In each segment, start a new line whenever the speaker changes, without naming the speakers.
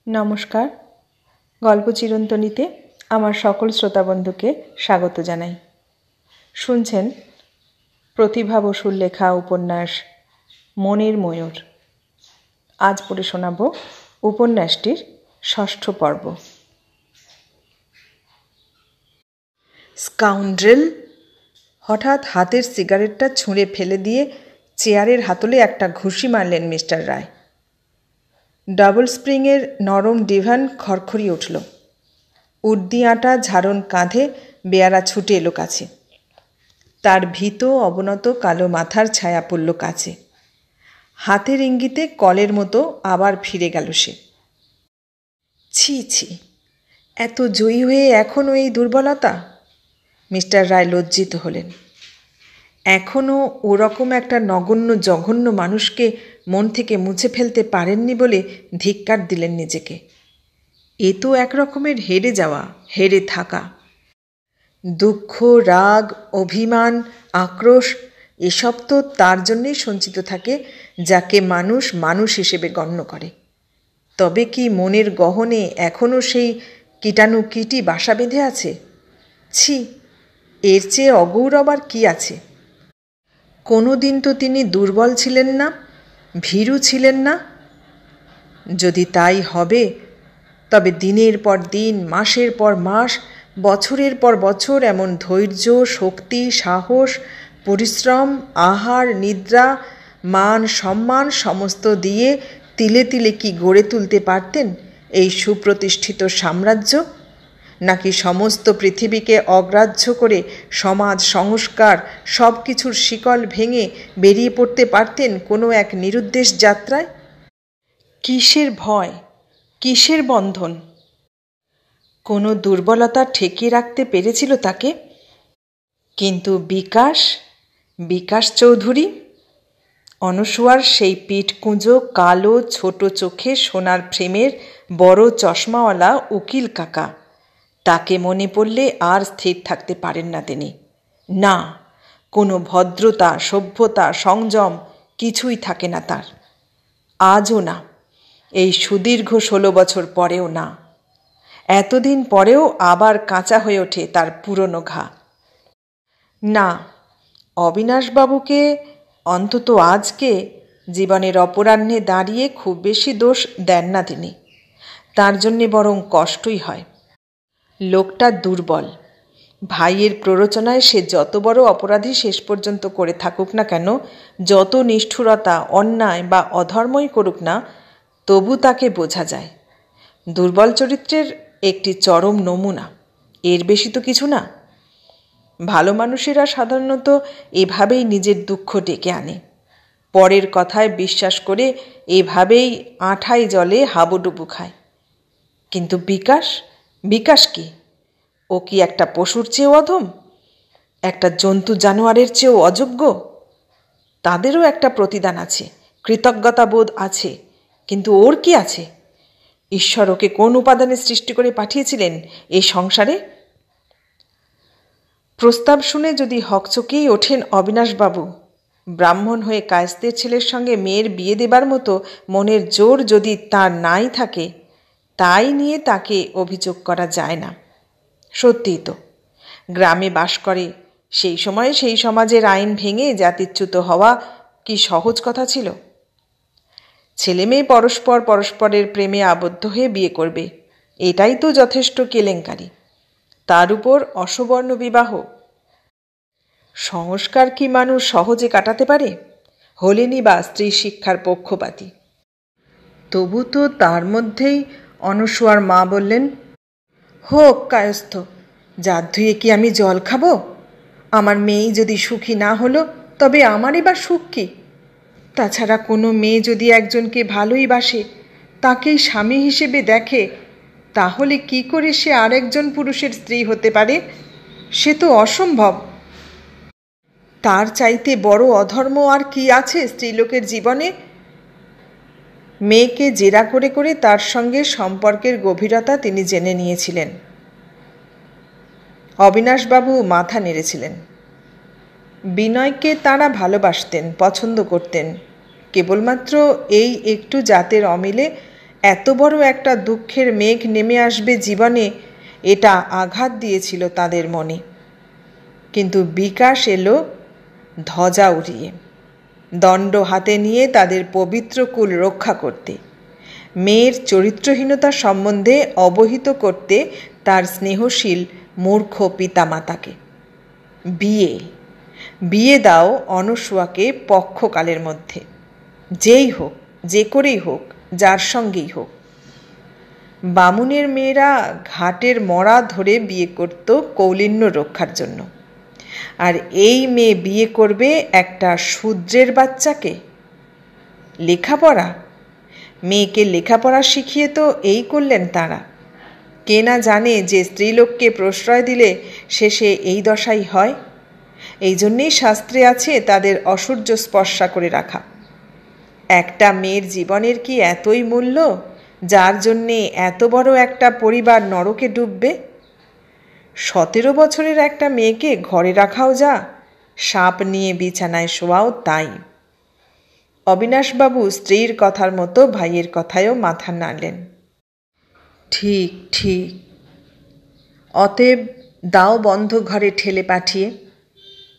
নমস্কার। গল্প চিরন্তনীতে আমার সকল শ্রোতাবন্ধুকে স্বাগত জানাই। শুনছেন প্রতিভা বসুর লেখা উপন্যাস মনের ময়ূর। আজ পড়ে শোনাব উপন্যাসটির ৬ষ্ঠ পর্ব। স্কাউন্ড্রেল! হঠাৎ হাতের সিগারেটটা ছুঁড়ে ফেলে দিয়ে চেয়ারের হাতলে একটা ঘুষি মারলেন মিস্টার রায়। ডাবল স্প্রিংয়ের নরম ডিভান খড়খড়িয়ে উঠল। উর্দি আটা ঝাড়ন কাঁধে বেয়ারা ছুটে এলো কাছে। তার ভীত অবনত কালো মাথার ছায়া পড়ল কাছে। হাতের ইঙ্গিতে কলের মতো আবার ফিরে গেল সে। ছি ছি, এত জয়ী হয়ে এখনও এই দুর্বলতা! মিস্টার রায় লজ্জিত হলেন। এখনও ওরকম একটা নগণ্য জঘন্য মানুষকে মন থেকে মুছে ফেলতে পারেননি বলে ধিক্কার দিলেন নিজেকে। এ তো একরকমের হেরে যাওয়া, হেরে থাকা। দুঃখ, রাগ, অভিমান, আক্রোশ এসব তো তার জন্যেই সঞ্চিত থাকে যাকে মানুষ মানুষ হিসেবে গণ্য করে। তবে কি মনের গহনে এখনও সেই কীটাণুকীটি বাসা বেঁধে আছে? ছি, এর চেয়ে অগৌরব আর কী আছে? কোনো দিন তো তিনি দুর্বল ছিলেন না, ভীরু ছিলেন না। যদি তাই হবে, তবে দিনের পর দিন, মাসের পর মাস, বছরের পর বছর এমন ধৈর্য, শক্তি, সাহস, পরিশ্রম, আহার, নিদ্রা, মান সম্মান সমস্ত দিয়ে তিলে তিলে কি গড়ে তুলতে পারতেন এই সুপ্রতিষ্ঠিত সাম্রাজ্য? নাকি সমস্ত পৃথিবীকে অগ্রাহ্য করে সমাজ সংস্কার সব কিছুর শিকল ভেঙে বেরিয়ে পড়তে পারতেন কোনো এক নিরুদ্দেশ যাত্রায়? কিসের ভয়, কিসের বন্ধন? কোনো দুর্বলতা ঠেকিয়ে রাখতে পেরেছিল তাকে? কিন্তু বিকাশ চৌধুরী, অনসূয়ার সেই পিঠ কুঁজো, কালো ছোট চোখে সোনার ফ্রেমের বড় চশমাওয়ালা উকিল কাকা, তাকে মনে পড়লে আর স্থির থাকতে পারেন না তিনি। না, কোনো ভদ্রতা, সভ্যতা, সংযম কিছুই থাকে না তার। আজও না, এই সুদীর্ঘ 16 বছর পরেও না। এতদিন পরেও আবার কাঁচা হয়ে ওঠে তার পুরনো ঘা। না, অবিনাশবাবুকে অন্তত আজকে জীবনের অপরাহ্নে দাঁড়িয়ে খুব বেশি দোষ দেন না তিনি। তার জন্যে বরং কষ্টই হয়। লোকটা দুর্বল। ভাইয়ের প্ররোচনায় সে যত বড় অপরাধী শেষ পর্যন্ত করে থাকুক না কেন, যত নিষ্ঠুরতা, অন্যায় বা অধর্মই করুক না, তবু তাকে বোঝা যায়। দুর্বল চরিত্রের একটি চরম নমুনা, এর বেশি তো কিছু না। ভালো মানুষেরা সাধারণত এভাবেই নিজের দুঃখ ডেকে আনে, পরের কথায় বিশ্বাস করে এভাবেই আঠায় জলে হাবুডুবু খায়। কিন্তু বিকাশ কি? ও কি একটা পশুর চেয়েও অধম? একটা জন্তু জানোয়ারের চেয়েও অযোগ্য? তাদেরও একটা প্রতিদান আছে, কৃতজ্ঞতা বোধ আছে, কিন্তু ওর কি আছে? ঈশ্বর ওকে কোন উপাদানে সৃষ্টি করে পাঠিয়েছিলেন এই সংসারে? প্রস্তাব শুনে যদি হকচকিয়েই ওঠেন অবিনাশবাবু, ব্রাহ্মণ হয়ে কায়স্তের ছেলের সঙ্গে মেয়ের বিয়ে দেবার মতো মনের জোর যদি তার নাই থাকে, তাই নিয়ে তাকে অভিযোগ করা যায় না। সত্যিই তো, গ্রামে বাস করে, সেই সময়ে সেই সমাজের আইন ভেঙে জাতিচ্যুত হওয়া কি সহজ কথা ছিল? ছেলে মেয়ে পরস্পরের প্রেমে আবদ্ধ হয়ে বিয়ে করবে, এটাই তো যথেষ্ট কেলেঙ্কারি। তার উপর অসবর্ণ বিবাহ। সংস্কার কি মানুষ সহজে কাটাতে পারে? হলেনি বা স্ত্রী শিক্ষার পক্ষপাতী। তবু তো তার মধ্যেই অনসূয়ার মা বললেন, হোক কায়স্থ, জাত ধুয়ে কি আমি জল খাবো? আমার মেয়েই যদি সুখী না হলো, তবে আমারই বা সুখ কি? তাছাড়া কোনো মেয়ে যদি একজনকে ভালোই বাসে, তাকেই স্বামী হিসেবে দেখে, তাহলে কি করে সে আরেকজন পুরুষের স্ত্রী হতে পারে? সে তো অসম্ভব। তার চাইতে বড় অধর্ম আর কি আছে স্ত্রীলোকের জীবনে? মেয়েকে জেরা করে করে তার সঙ্গে সম্পর্কের গভীরতা তিনি জেনে নিয়েছিলেন। অবিনাশবাবু মাথা নেড়েছিলেন। বিনয়কে তাঁরা ভালোবাসতেন, পছন্দ করতেন। কেবলমাত্র এই একটু জাতের অমিলে এত বড় একটা দুঃখের মেঘ নেমে আসবে জীবনে, এটা আঘাত দিয়েছিল তাদের মনে। কিন্তু বিকাশ এলো ধ্বজা উড়িয়ে, দণ্ড হাতে নিয়ে তাদের পবিত্র কুল রক্ষা করতে, মেয়ের চরিত্রহীনতা সম্বন্ধে অবহিত করতে তার স্নেহশীল মূর্খ পিতামাতাকে। বিয়ে দাও অনসূয়াকে পক্ষকালের মধ্যে, যেই হোক, যে করেই হোক, যার সঙ্গেই হোক। বামুনের মেয়েরা ঘাটের মরা ধরে বিয়ে করত কৌলিন্য রক্ষার জন্য, আর এই মেয়ে বিয়ে করবে একটা শূদ্রের বাচ্চাকে। লেখাপড়া, মেয়েকে লেখাপড়া শিখিয়ে তো এই করলেন তাঁরা। কে না জানে যে স্ত্রীলোককে প্রশ্রয় দিলে শেষে এই দশাই হয়। এই জন্যেই শাস্ত্রে আছে তাদের অসূর্য স্পর্শা করে রাখা। একটা মেয়ের জীবনের কি এতই মূল্য, যার জন্যে এত বড় একটা পরিবার নরকে ডুববে? 17 বছরের একটা মেয়েকে ঘরে রাখাও যা, সাপ নিয়ে বিছানায় শোয়াও তাই। অবিনাশবাবু স্ত্রীর কথার মতো ভাইয়ের কথায়ও মাথা নাড়লেন। ঠিক ঠিক। অতএব দাও বন্ধ ঘরে ঠেলে পাঠিয়ে,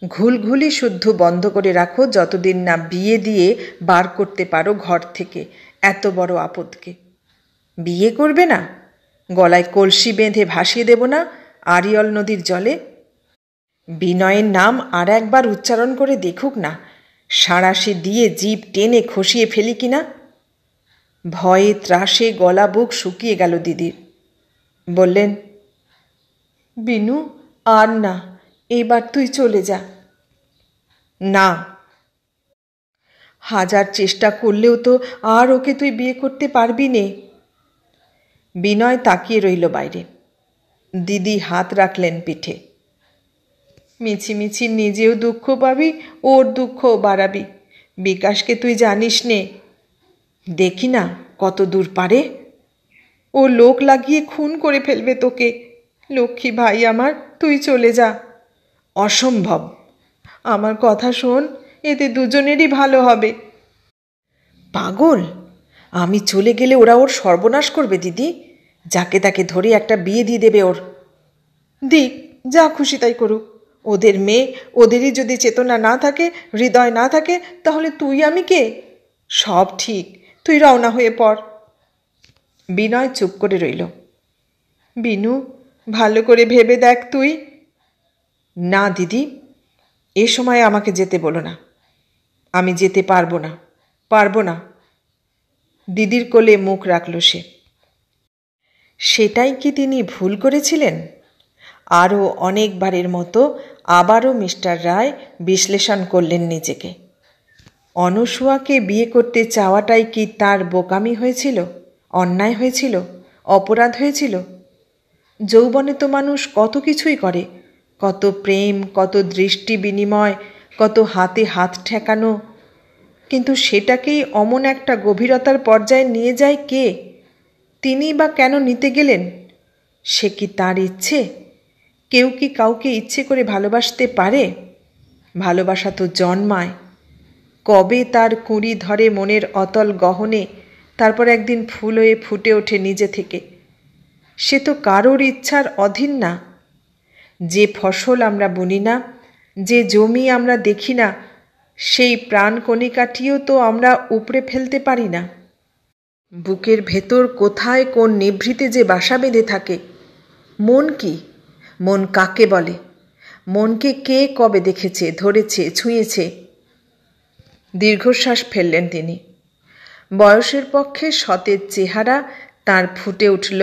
ঘুলঘুলি শুদ্ধ বন্ধ করে রাখো যতদিন না বিয়ে দিয়ে বার করতে পারো ঘর থেকে এত বড় আপদকে। বিয়ে করবে না? গলায় কলসি বেঁধে ভাসিয়ে দেব না আড়িয়ল নদীর জলে? বিনয়ের নাম আর একবার উচ্চারণ করে দেখুক না, সাঁড়াশি দিয়ে জিভ টেনে খসিয়ে ফেলি কিনা। ভয়ে ত্রাসে গলা বুক শুকিয়ে গেল দিদির। বললেন, বিনু, আর না, এবার তুই চলে যা। না, হাজার চেষ্টা করলেও তো আর ওকে তুই বিয়ে করতে পারবি নে। বিনয় তাকিয়ে রইল বাইরে। দিদি হাত রাখলেন পিঠে। মিছিমিছি নিজেও দুঃখ পাবি, ওর দুঃখও বাড়াবি। বিকাশকে তুই জানিস নে, দেখি না কত দূর পারে। ও লোক লাগিয়ে খুন করে ফেলবে তোকে। লক্ষ্মী ভাই আমার, তুই চলে যা। অসম্ভব। আমার কথা শোন, এতে দুজনেরই ভালো হবে। পাগল? আমি চলে গেলে ওরা ওর সর্বনাশ করবে দিদি। যাকে তাকে ধরে একটা বিয়ে দিয়ে দেবে ওর। দিক, যা খুশি তাই করুক। ওদের মেয়ে, ওদেরই যদি চেতনা না থাকে, হৃদয় না থাকে, তাহলে তুই আমি কে? সব ঠিক, তুই রওনা হয়ে পড়। বিনয় চুপ করে রইল। বিনু, ভালো করে ভেবে দেখ তুই। না দিদি, এ সময় আমাকে যেতে বলো না। আমি যেতে পারবো না, পারবো না। দিদির কোলে মুখ রাখল সে। সেটাই কি তিনি ভুল করেছিলেন? আরও অনেকবারের মতো আবারও মিস্টার রায় বিশ্লেষণ করলেন নিজেকে। অনসূয়াকে বিয়ে করতে চাওয়াটাই কি তার বোকামি হয়েছিল, অন্যায় হয়েছিল, অপরাধ হয়েছিল? যৌবনে তো মানুষ কত কিছুই করে, কত প্রেম, কত দৃষ্টি বিনিময়, কত হাতে হাত ঠেকানো। কিন্তু সেটাকেই অমন একটা গভীরতার পর্যায়ে নিয়ে যায় কে? তিনি বা কেন নিতে গেলেন? সে কি তার ইচ্ছে? কেউ কি কাউকে ইচ্ছে করে ভালোবাসতে পারে? ভালোবাসা তো জন্মায়। কবে তার কুঁড়ি ধরে মনের অতল গহনে, তারপর একদিন ফুল হয়ে ফুটে ওঠে নিজে থেকে। সে তো কারোর ইচ্ছার অধীন না। যে ফসল আমরা বুনি না, যে জমি আমরা দেখি না, সেই প্রাণকণিকাটিও তো আমরা উপড়ে ফেলতে পারি না। বুকের ভেতর কোথায় কোন নিভৃতে যে বাসা বেঁধে থাকে। মন কি? মন কাকে বলে? মনকে কে কবে দেখেছে, ধরেছে, ছুঁয়েছে? দীর্ঘশ্বাস ফেললেন তিনি। বয়সের পক্ষে সতেজ চেহারা তার ফুটে উঠল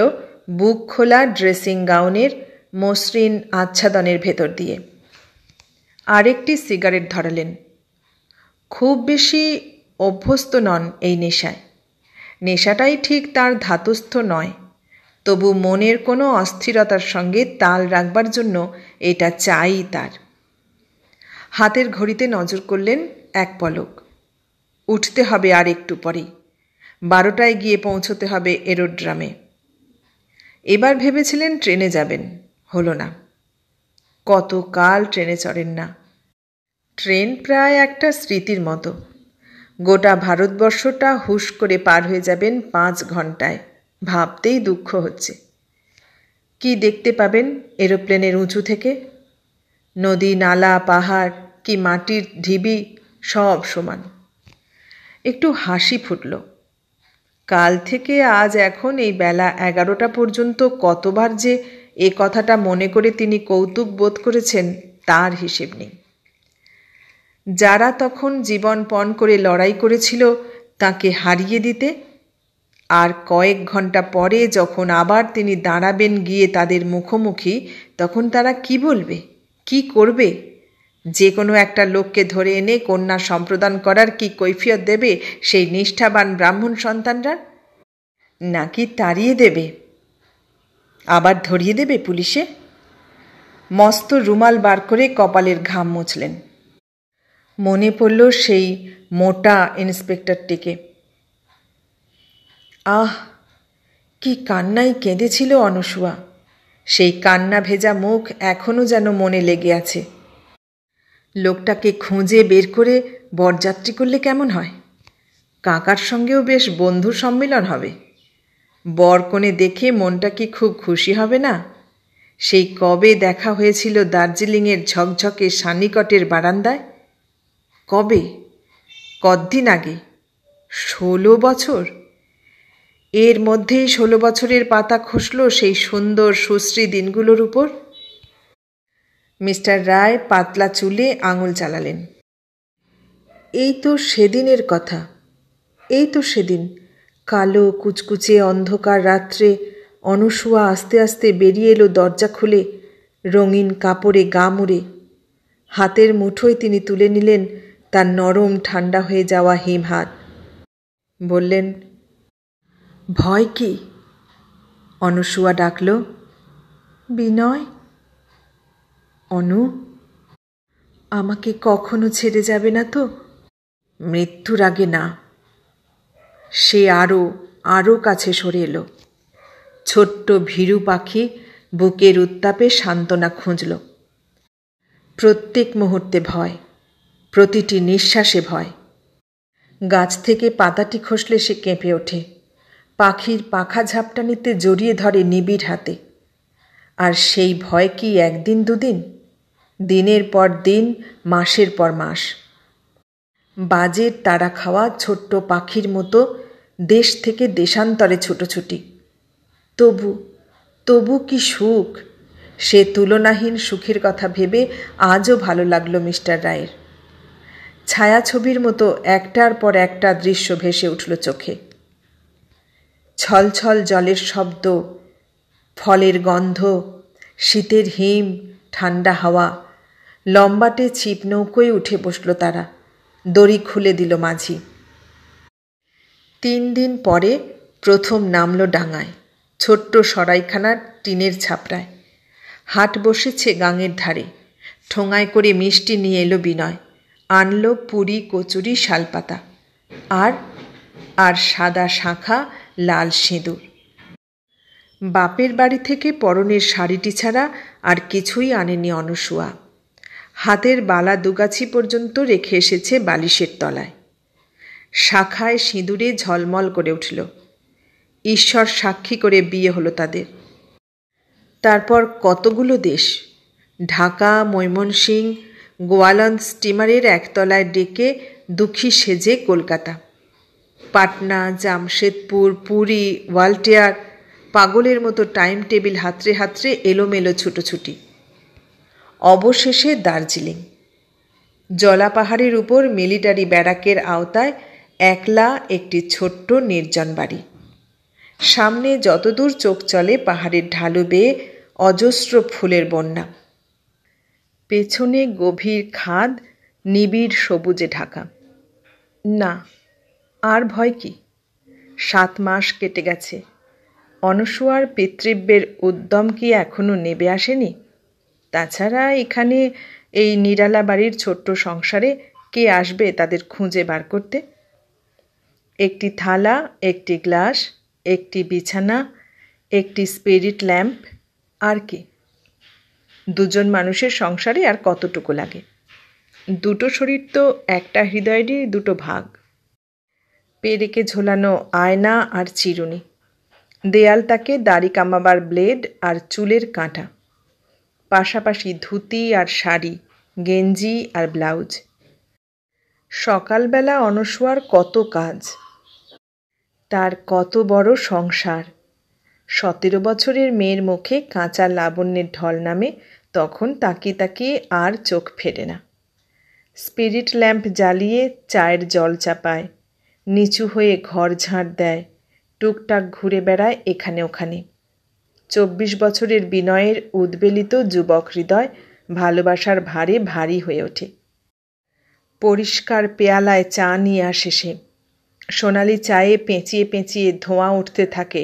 বুক খোলা ড্রেসিং গাউনের মসৃণ আচ্ছাদনের ভেতর দিয়ে। আরেকটি সিগারেট ধরালেন। খুব বেশি অভ্যস্ত নন এই নেশায়। নেশাটাই ঠিক তার ধাতস্থ নয়, তবু মনের কোনো অস্থিরতার সঙ্গে তাল রাখবার জন্য এটা চাই তার। হাতের ঘড়িতে নজর করলেন, এক পলক। উঠতে হবে আর একটু পরেই। 12টায় গিয়ে পৌঁছতে হবে এরোড্রামে। এবার ভেবেছিলেন ট্রেনে যাবেন, হলো না। কতকাল ট্রেনে চড়েন না। ট্রেন প্রায় একটা স্মৃতির মতো। গোটা ভারতবর্ষটা হুশ করে পার হয়ে যাবেন 5 ঘন্টায়, ভাবতেই দুঃখ হচ্ছে। কি দেখতে পাবেন এরোপ্লেনের উঁচু থেকে? নদী, নালা, পাহাড়, কি মাটির ঢিবি, সব সমান। একটু হাসি ফুটল। কাল থেকে আজ এখন এই বেলা 11টা পর্যন্ত কতবার যে এ কথাটা মনে করে তিনি কৌতুক বোধ করেছেন তার হিসেব নেই। যারা তখন জীবন পণ করে লড়াই করেছিল তাকে হারিয়ে দিতে, আর কয়েক ঘন্টা পরে যখন আবার তিনি দাঁড়াবেন গিয়ে তাদের মুখোমুখি, তখন তারা কি বলবে, কি করবে? যে কোনো একটা লোককে ধরে এনে কন্যা সম্প্রদান করার কি কৈফিয়ত দেবে সেই নিষ্ঠাবান ব্রাহ্মণ সন্তানরা? নাকি তাড়িয়ে দেবে, আবার ধরিয়ে দেবে পুলিশে? মস্ত রুমাল বার করে কপালের ঘাম মুছলেন। মনে পড়ল সেই মোটা ইন্সপেক্টরটিকে। আহ, কি কান্নাই কেঁদেছিল অনসূয়া। সেই কান্না ভেজা মুখ এখনও যেন মনে লেগে আছে। লোকটাকে খুঁজে বের করে বরযাত্রী করলে কেমন হয়? কাকার সঙ্গেও বেশ বন্ধু সম্মিলন হবে। বরকনে দেখে মনটা কি খুব খুশি হবে না? সেই কবে দেখা হয়েছিল দার্জিলিংয়ের ঝকঝকে সানিকটের বারান্দায়? কবে? কতদিন আগে? 16 বছর? এর মধ্যেই 16 বছরের পাতা খসল সেই সুন্দর সুশ্রী দিনগুলোর উপর। মিস্টার রায় পাতলা চুলে আঙুল চালালেন। এই তো সেদিনের কথা, এই তো সেদিন কালো কুচকুচে অন্ধকার রাত্রে অনসূয়া আস্তে আস্তে বেরিয়ে এলো দরজা খুলে, রঙিন কাপড়ে গা মুড়ে। হাতের মুঠোয় তিনি তুলে নিলেন তার নরম ঠান্ডা হয়ে যাওয়া হিম হাত। বললেন, ভয় কি? অনসূয়া ডাকল, বিনয়। অনু, আমাকে কখনো ছেড়ে যাবে না তো? মৃত্যুর আগে না। সে আরও কাছে সরে এলো। ছোট্ট ভীরু পাখি বুকের উত্তাপে সান্ত্বনা খুঁজল। প্রত্যেক মুহূর্তে ভয়, প্রতিটি নিঃশ্বাসে ভয়। গাছ থেকে পাতাটি খসলে সে কেঁপে ওঠে, পাখির পাখা ঝাপটানিতে জড়িয়ে ধরে নিবিড় হাতে। আর সেই ভয় কি একদিন দুদিন? দিনের পর দিন, মাসের পর মাস। বাজের তাড়া খাওয়া ছোট্ট পাখির মতো দেশ থেকে দেশান্তরে ছুটোছুটি। তবু কি সুখ! সে তুলনাহীন সুখের কথা ভেবে আজও ভালো লাগলো মিস্টার রায়ের। ছায়াছবির মতো একটার পর একটা দৃশ্য ভেসে উঠল চোখে। ছলছল জলের শব্দ, ফলের গন্ধ, শীতের হিম, ঠান্ডা হাওয়া। লম্বাটে ছিপ নৌকোয় উঠে বসল তারা। দড়ি খুলে দিল মাঝি। 3 দিন পরে প্রথম নামল ডাঙায়, ছোট্ট সরাইখানার টিনের ছাপড়ায়। হাট বসেছে গাঙের ধারে। ঠোঙায় করে মিষ্টি নিয়ে এলো বিনয়। আনলো পুরি, কচুরি, শালপাতা আর সাদা শাঁখা, লাল সিঁদুর। বাপের বাড়ি থেকে পরনের শাড়িটি ছাড়া আর কিছুই আনেনি অনসূয়া। হাতের বালা দুগাছি পর্যন্ত রেখে এসেছে বালিশের তলায়। শাখায় সিঁদুরে ঝলমল করে উঠল। ঈশ্বর সাক্ষী করে বিয়ে হলো তাদের। তারপর কতগুলো দেশ, ঢাকা, ময়মনসিংহ, গোয়ালন্দ স্টিমারের একতলায় ডেকে দুঃখী সেজে কলকাতা, পাটনা, জামশেদপুর, পুরী, ওয়ালটেয়ার, পাগলের মতো টাইম টেবিল হাতড়ে হাতড়ে এলোমেলো ছুটোছুটি। অবশেষে দার্জিলিং। জলা পাহাড়ের উপর মিলিটারি ব্যারাকের আওতায় একলা একটি ছোট্ট নির্জন বাড়ি। সামনে যতদূর চোখ চলে পাহাড়ের ঢালু বেয়ে অজস্র ফুলের বন্যা। পেছনে গভীর খাদ, নিবিড় সবুজে ঢাকা। না, আর ভয় কি? 7 মাস কেটে গেছে। অনসূয়ার পিতৃব্যের উদ্যম কি এখনো নেবে আসেনি? তাছাড়া এখানে এই নিরালা বাড়ির ছোট্ট সংসারে কে আসবে তাদের খুঁজে বার করতে? একটি থালা, একটি গ্লাস, একটি বিছানা, একটি স্পিরিট ল্যাম্প, আর কি? 2 মানুষের সংসারে আর কতটুকু লাগে? 2 শরীর তো একটা হৃদয়েরই 2 ভাগ। পেরেকে ঝোলানো আয়না আর চিরুনি, দেয়াল তাকে দাড়ি কামাবার ব্লেড আর চুলের কাঁটা, পাশাপাশি ধুতি আর শাড়ি, গেঞ্জি আর ব্লাউজ। সকালবেলা অনস্বয়ার কত কাজ, তার কত বড় সংসার। 17 বছরের মেয়ের মুখে কাঁচা লাবণ্যের ঢল নামে তখন তাকিয়ে তাকিয়ে আর চোখ ফেরে না। স্পিরিট ল্যাম্প জ্বালিয়ে চায়ের জল চাপায়, নিচু হয়ে ঘর ঝাঁট দেয়, টুকটাক ঘুরে বেড়ায় এখানে ওখানে। 24 বছরের বিনয়ের উদ্বেলিত যুবক হৃদয় ভালোবাসার ভারে ভারী হয়ে ওঠে। পরিষ্কার পেয়ালায় চা নিয়ে আসে সে। সোনালি চায়ে পেঁচিয়ে পেঁচিয়ে ধোঁয়া উঠতে থাকে,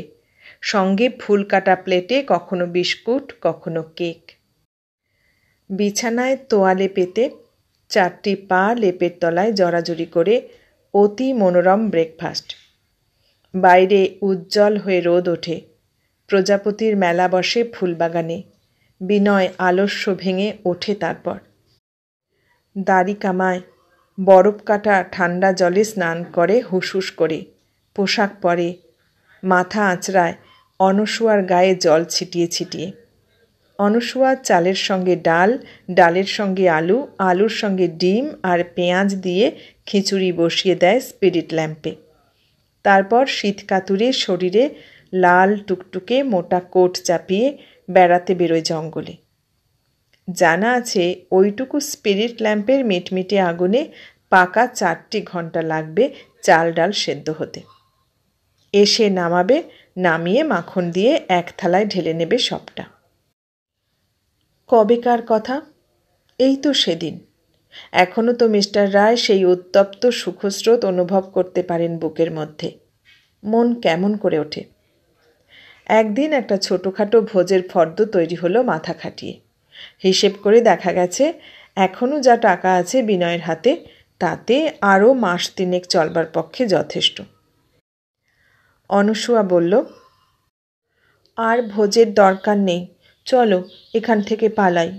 সঙ্গে ফুল কাটা প্লেটে কখনো বিস্কুট, কখনো কেক। বিছানায় তোয়ালে পেতে 4টি পা লেপের তলায় জড়াজড়ি করে অতি মনোরম ব্রেকফাস্ট। বাইরে উজ্জ্বল হয়ে রোদ ওঠে, প্রজাপতির মেলা বসে ফুলবাগানে। বিনয় আলস্য ভেঙে ওঠে। তারপর দাড়ি কামায়, বরফ কাটা ঠান্ডা জলে স্নান করে হুসহুস করে, পোশাক পরে, মাথা আঁচড়ায় অনস্বয়ার গায়ে জল ছিটিয়ে ছিটিয়ে। অনস্বয়া চালের সঙ্গে ডাল, ডালের সঙ্গে আলু, আলুর সঙ্গে ডিম আর পেঁয়াজ দিয়ে খিচুড়ি বসিয়ে দেয় স্পিরিট ল্যাম্পে। তারপর শীতকাতুরে শরীরে লাল টুকটুকে মোটা কোট চাপিয়ে বেড়াতে বেরোয় জঙ্গলে। জানা আছে ওইটুকু স্পিরিট ল্যাম্পের মিটমিটে আগুনে পাকা 4টি ঘন্টা লাগবে চাল ডাল সেদ্ধ হতে। এসে নামাবে, নামিয়ে মাখন দিয়ে এক থালায় ঢেলে নেবে সবটা। কবেকার কথা? এই তো সেদিন। এখনও তো মিস্টার রায় সেই উত্তপ্ত সুখস্রোত অনুভব করতে পারেন বুকের মধ্যে। মন কেমন করে ওঠে। একদিন একটা ছোটোখাটো ভোজের ফর্দ তৈরি হলো মাথা খাটিয়ে। হিসেব করে দেখা গেছে এখনও যা টাকা আছে বিনয়ের হাতে, তাতে আরও মাস 3 চলবার পক্ষে যথেষ্ট। অনস্বয়া বলল, আর ভোজের দরকার নেই, চলো এখান থেকে পালাই।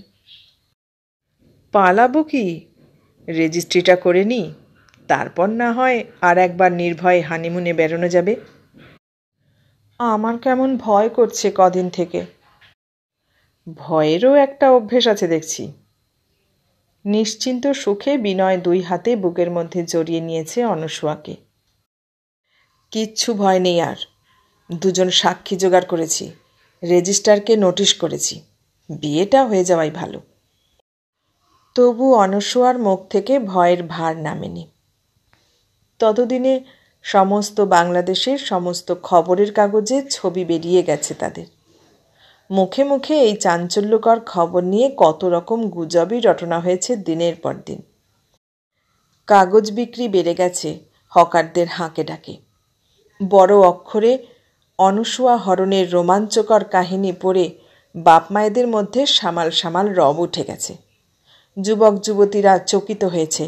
পালাবো কি? রেজিস্ট্রিটা করে নিই, তারপর না হয় আর একবার নির্ভয়ে হানিমুনে বেরোনো যাবে। আমার কেমন ভয় করছে কদিন থেকে। ভয়েরও একটা অভ্যেস আছে দেখছি। নিশ্চিন্ত সুখে বিনয় 2 হাতে বুকের মধ্যে জড়িয়ে নিয়েছে অনস্বয়াকে। কিচ্ছু ভয় নেই আর। 2জন সাক্ষী জোগাড় করেছি, রেজিস্ট্রারকে নোটিশ করেছি, বিয়েটা হয়ে যাওয়াই ভালো। তবু অনস্বয়ার মুখ থেকে ভয়ের ভার নামেনি। ততদিনে সমস্ত বাংলাদেশের সমস্ত খবরের কাগজে ছবি বেরিয়ে গেছে তাদের। মুখে মুখে এই চাঞ্চল্যকর খবর নিয়ে কত রকম গুজবই রটনা হয়েছে দিনের পর দিন। কাগজ বিক্রি বেড়ে গেছে হকারদের হাঁকে ডাকে। বড় অক্ষরে অনস্বয়া হরণের রোমাঞ্চকর কাহিনী পড়ে বাপ মায়েদের মধ্যে সামাল সামাল রব উঠে গেছে। যুবক যুবতীরা চকিত হয়েছে।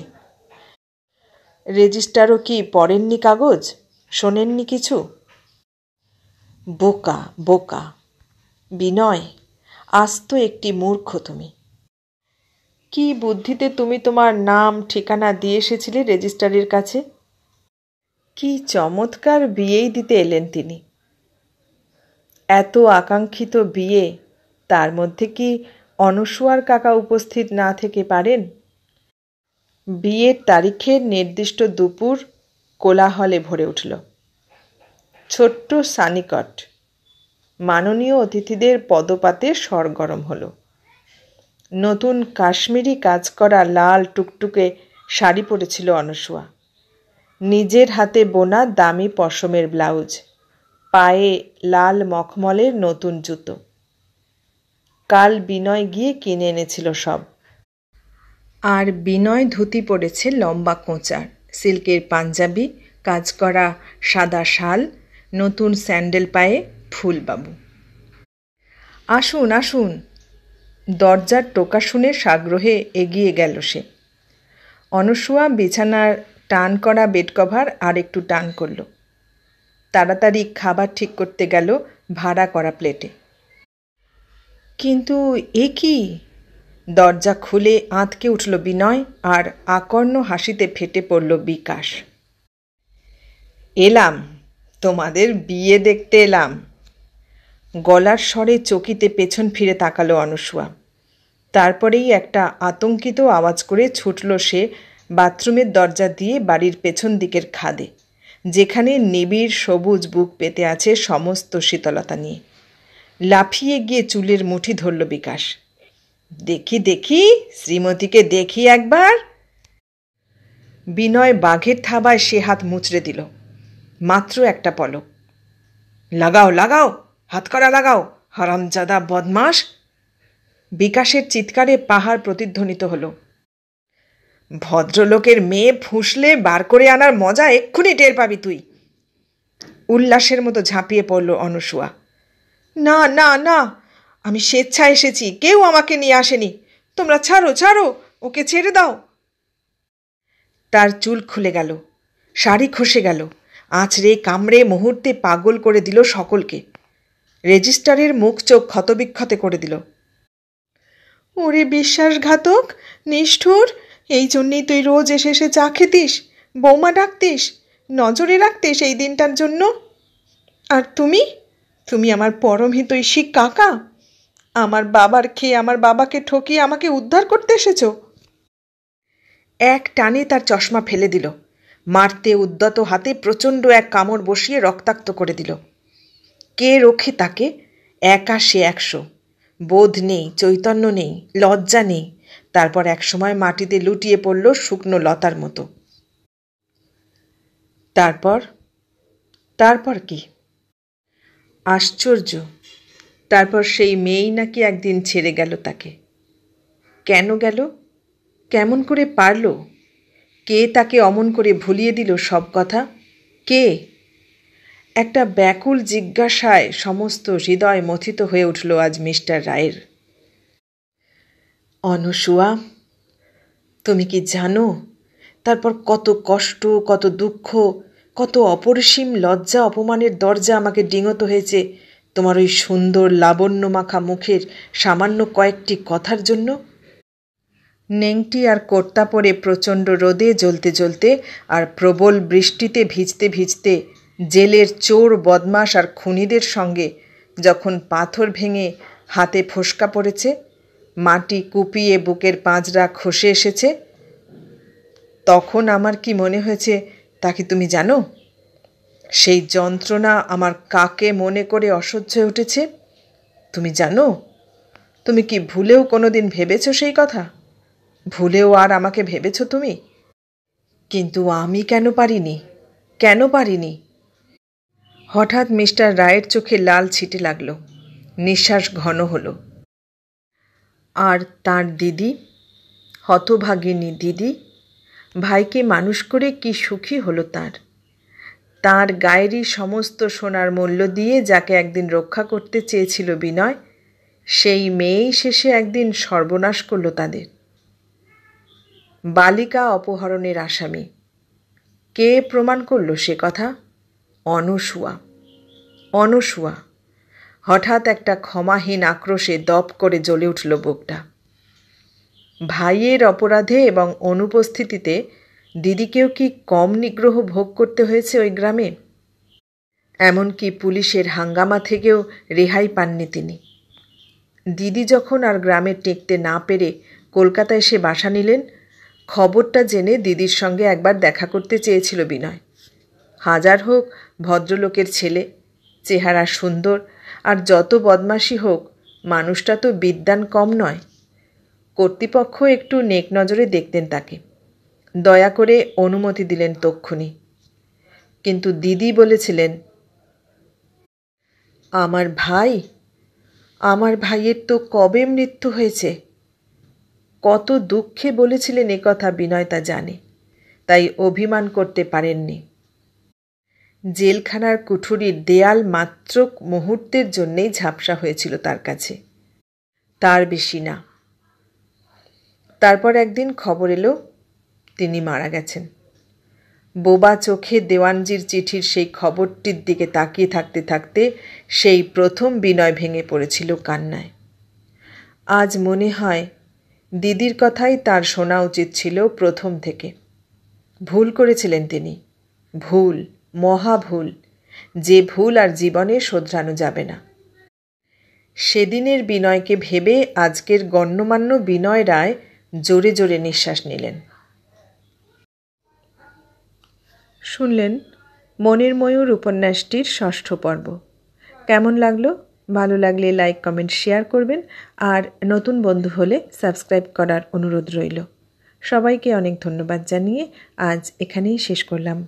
রেজিস্ট্রারও কি পড়েননি কাগজ, শোনেননি কিছু? বোকা বোকা বিনয়, আস্ত একটি মূর্খ তুমি। কি বুদ্ধিতে তুমি তোমার নাম ঠিকানা দিয়ে এসেছিলে রেজিস্ট্রারের কাছে? কি চমৎকার বিয়েই দিতে এলেন তিনি। এত আকাঙ্ক্ষিত বিয়ে, তার মধ্যে কি অনস্বয়ার কাকা উপস্থিত না থেকে পারেন? বিয়ের তারিখের নির্দিষ্ট দুপুর কোলাহলে ভরে উঠল। ছোট্ট সানিকট, মাননীয় অতিথিদের পদপাতে সরগরম হলো। নতুন কাশ্মীরি কাজ করা লাল টুকটুকে শাড়ি পরেছিল অনস্বয়া। নিজের হাতে বোনা দামি পশমের ব্লাউজ, পায়ে লাল মখমলের নতুন জুতো। কাল বিনয় গিয়ে কিনে এনেছিল সব। আর বিনয় ধুতি পরেছে লম্বা কোঁচার, সিল্কের পাঞ্জাবি, কাজ করা সাদা শাল, নতুন স্যান্ডেল পায়ে ফুলবাবু। আসুন আসুন। দরজার টোকা শুনে সাগ্রহে এগিয়ে গেল সে। অনস্বয়া বিছানার টান করা বেড কভার আর একটু টান করল। তাড়াতাড়ি খাবার ঠিক করতে গেল ভাড়া করা প্লেটে। কিন্তু এ কি? দরজা খুলে আঁতকে উঠল বিনয়, আর আকর্ণ হাসিতে ফেটে পড়ল বিকাশ। এলাম, তোমাদের বিয়ে দেখতে এলাম। গলার স্বরে চকিতে পেছন ফিরে তাকালো অনসূয়া। তারপরেই একটা আতঙ্কিত আওয়াজ করে ছুটল সে বাথরুমের দরজা দিয়ে বাড়ির পেছন দিকের খাদে, যেখানে নিবিড় সবুজ বুক পেতে আছে সমস্ত শীতলতা নিয়ে। লাফিয়ে গিয়ে চুলের মুঠি ধরল বিকাশ। দেখি দেখি, শ্রীমতীকে দেখি একবার। বিনয় বাঘের থাবায় সে হাত মুচড়ে দিল। মাত্র একটা পলক। লাগাও লাগাও, হাতকড়া লাগাও, হারামজাদা বদমাস। বিকাশের চিৎকারে পাহাড় প্রতিধ্বনিত হল। ভদ্রলোকের মেয়ে ফুঁসলে বার করে আনার মজা এক্ষুনি টের পাবি তুই। উল্লাসের মতো ঝাঁপিয়ে পড়ল অনসূয়া। না না না, আমি স্বেচ্ছায় এসেছি, কেউ আমাকে নিয়ে আসেনি। তোমরা ছাড়ো ছাড়ো, ওকে ছেড়ে দাও। তার চুল খুলে গেল, শাড়ি খসে গেল, আঁচড়ে কামড়ে মুহূর্তে পাগল করে দিল সকলকে। রেজিস্ট্রারের মুখ চোখ ক্ষতবিক্ষতে করে দিল। ওরে বিশ্বাসঘাতক, নিষ্ঠুর, এই জন্যেই তুই রোজ এসে এসে চা খেতিস, বৌমা ডাকতিস, নজরে রাখতিস এই দিনটার জন্য। আর তুমি তুমি আমার পরম হিতৈষী কাকা, আমার বাবার খেয়ে আমার বাবাকে ঠকিয়ে আমাকে উদ্ধার করতে এসেছ। এক টানে তার চশমা ফেলে দিল, মারতে উদ্যত হাতে প্রচণ্ড এক কামড় বসিয়ে রক্তাক্ত করে দিল। কে রক্ষে তাকে? একা সে 100, বোধ নেই, চৈতন্য নেই, লজ্জা নেই। তারপর একসময় মাটিতে লুটিয়ে পড়ল শুকনো লতার মতো। তারপর তারপর কি? আশ্চর্য, তারপর সেই মেয়েই নাকি একদিন ছেড়ে গেল তাকে। কেন গেল? কেমন করে পারল? কে তাকে অমন করে ভুলিয়ে দিল সব কথা? কে? একটা ব্যাকুল জিজ্ঞাসায় সমস্ত হৃদয় মথিত হয়ে উঠল আজ মিস্টার রায়ের। অনসূয়া, তুমি কি জানো তারপর কত কষ্ট, কত দুঃখ, কত অপরিসীম লজ্জা অপমানের দরজা আমাকে ডিঙোতে হয়েছে তোমার ওই সুন্দর লাবণ্য মাখা মুখের সামান্য কয়েকটি কথার জন্য? নেংটি আর কর্তা পরে প্রচণ্ড রোদে জ্বলতে জ্বলতে আর প্রবল বৃষ্টিতে ভিজতে ভিজতে জেলের চোর বদমাশ আর খুনিদের সঙ্গে যখন পাথর ভেঙে হাতে ফোসকা পড়েছে, মাটি কুপিয়ে বুকের পাঁজরা খসে এসেছে, তখন আমার কি মনে হয়েছে তা কি তুমি জানো? সেই যন্ত্রণা আমার কাকে মনে করে অসহ্য হয়ে উঠেছে তুমি জানো? তুমি কি ভুলেও কোনো দিন ভেবেছ সেই কথা? ভুলেও আর আমাকে ভেবেছ তুমি? কিন্তু আমি কেন পারিনি? কেন পারিনি? হঠাৎ মিস্টার রায়ের চোখে লাল ছিটে লাগল, নিঃশ্বাস ঘন হলো। আর তার দিদি, হতভাগিনী দিদি, ভাইকে মানুষ করে কি সুখী হলো তার গায়েরই সমস্ত সোনার মূল্য দিয়ে যাকে একদিন রক্ষা করতে চেয়েছিল বিনয়, সেই মেয়েই শেষে একদিন সর্বনাশ করল তাদের। বালিকা অপহরণের আসামি কে প্রমাণ করল সে কথা? অনসূয়া। অনসূয়া। হঠাৎ একটা ক্ষমাহীন আক্রোশে দপ করে জ্বলে উঠল বুকটা। ভাইয়ের অপরাধে এবং অনুপস্থিতিতে দিদিকেও কি কম নিগ্রহ ভোগ করতে হয়েছে ওই গ্রামে? এমনকি পুলিশের হাঙ্গামা থেকেও রেহাই পাননি তিনি। দিদি যখন আর গ্রামে টেকতে না পেরে কলকাতায় এসে বাসা নিলেন, খবরটা জেনে দিদির সঙ্গে একবার দেখা করতে চেয়েছিল বিনয়। হাজার হোক ভদ্রলোকের ছেলে, চেহারা সুন্দর, আর যত বদমাশি হোক মানুষটা তো বিদ্বান কম নয়। কর্তৃপক্ষ একটু নেক নজরে দেখতেন তাকে, দয়া করে অনুমতি দিলেন তক্ষুনি। কিন্তু দিদি বলেছিলেন, আমার ভাইয়ের তো কবে মৃত্যু হয়েছে। কত দুঃখে বলেছিলেন এ কথা বিনয় তা জানে, তাই অভিমান করতে পারেননি। জেলখানার কুঠুরির দেয়াল মাত্র মুহূর্তের জন্যেই ঝাপসা হয়েছিল তার কাছে, তার বেশি না। তারপর একদিন খবর এলো তিনি মারা গেছেন। বোবা চোখে দেওয়ানজির চিঠির সেই খবরটির দিকে তাকিয়ে থাকতে থাকতে সেই প্রথম বিনয় ভেঙে পড়েছিল কান্নায়। আজ মনে হয় দিদির কথাই তার শোনা উচিত ছিল প্রথম থেকে। ভুল করেছিলেন তিনি, ভুল। মহা ভুল, যে ভুল আর জীবনে শোধরানো যাবে না। সেদিনের বিনয়কে ভেবে আজকের গণ্যমান্য বিনয় রায় জোরে জোরে নিঃশ্বাস নিলেন। শুনলেন মনের ময়ূর উপন্যাসটির ৬ষ্ঠ পর্ব। কেমন লাগলো? ভালো লাগলে লাইক, কমেন্ট, শেয়ার করবেন, আর নতুন বন্ধু হলে সাবস্ক্রাইব করার অনুরোধ রইল। সবাইকে অনেক ধন্যবাদ জানিয়ে আজ এখানেই শেষ করলাম।